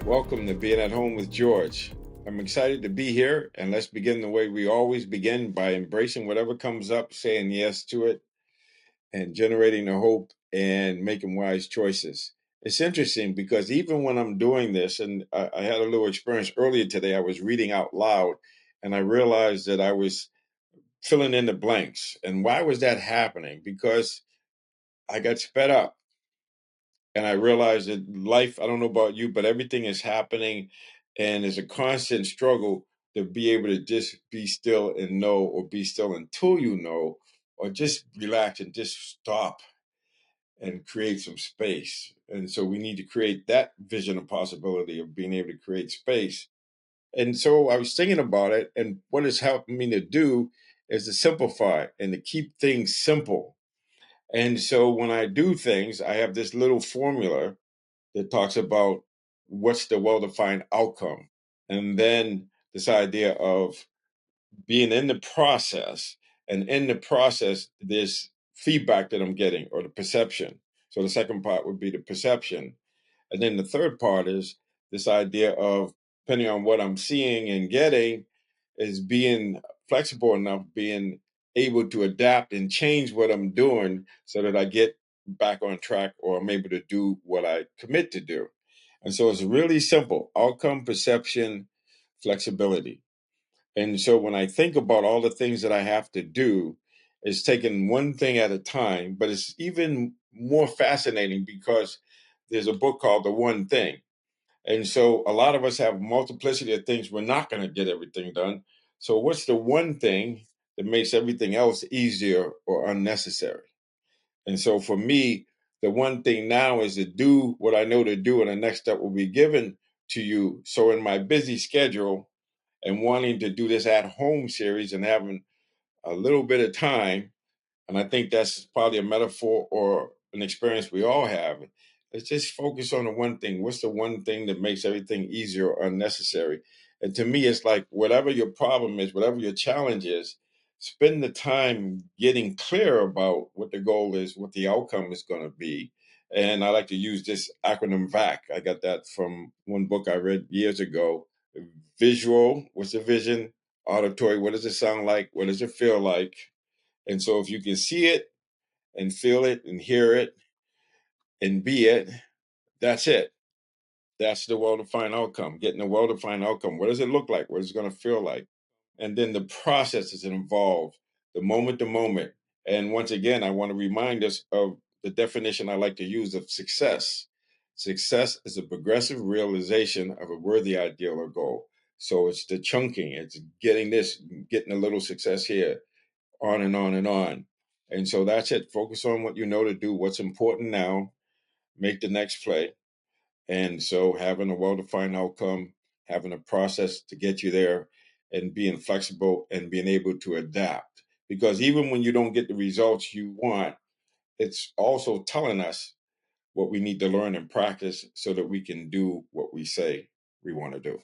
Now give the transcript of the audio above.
Welcome to Being at Home with George. I'm excited to be here, and let's begin the way we always begin by embracing whatever comes up, saying yes to it, and generating the hope and making wise choices. It's interesting because even when I'm doing this, and I had a little experience earlier today, I was reading out loud and I realized that I was filling in the blanks. And why was that happening? Because I got sped up and I realized that life, I don't know about you, but everything is happening and it's a constant struggle to be able to just be still and know, or be still until you know, or just relax and just stop and create some space. And so we need to create that vision of possibility of being able to create space. And so I was thinking about it, and what it's helping me to do is to simplify and to keep things simple. And so when I do things, I have this little formula that talks about what's the well-defined outcome. And then this idea of being in the process, and in the process, there's feedback that I'm getting, or the perception. So the second part would be the perception. And then the third part is this idea of, depending on what I'm seeing and getting, is being flexible enough, being able to adapt and change what I'm doing so that I get back on track, or I'm able to do what I commit to do. And so it's really simple: outcome, perception, flexibility. And so when I think about all the things that I have to do, it's taking one thing at a time, but it's even more fascinating because there's a book called The One Thing. And so a lot of us have multiplicity of things we're not going to get everything done. So what's the one thing that makes everything else easier or unnecessary? And so for me, the one thing now is to do what I know to do, and the next step will be given to you. So in my busy schedule and wanting to do this at home series and having a little bit of time, and I think that's probably a metaphor or an experience we all have. Let's just focus on the one thing. What's the one thing that makes everything easier or unnecessary? And to me, it's like whatever your problem is, whatever your challenge is, spend the time getting clear about what the goal is, what the outcome is going to be. And I like to use this acronym VAC. I got that from one book I read years ago. Visual, what's the vision? Auditory, what does it sound like? What does it feel like? And so if you can see it and feel it and hear it and be it, that's it. That's the well-defined outcome. Getting a well-defined outcome. What does it look like? What is it going to feel like? And then the processes involved, the moment to moment. And once again, I want to remind us of the definition I like to use of success. Success is a progressive realization of a worthy ideal or goal. So it's the chunking, it's getting this, getting a little success here, on and on and on. And so that's it. Focus on what you know to do, what's important now, make the next play. And so having a well defined outcome, having a process to get you there, and being flexible and being able to adapt. Because even when you don't get the results you want, it's also telling us what we need to learn and practice so that we can do what we say we want to do.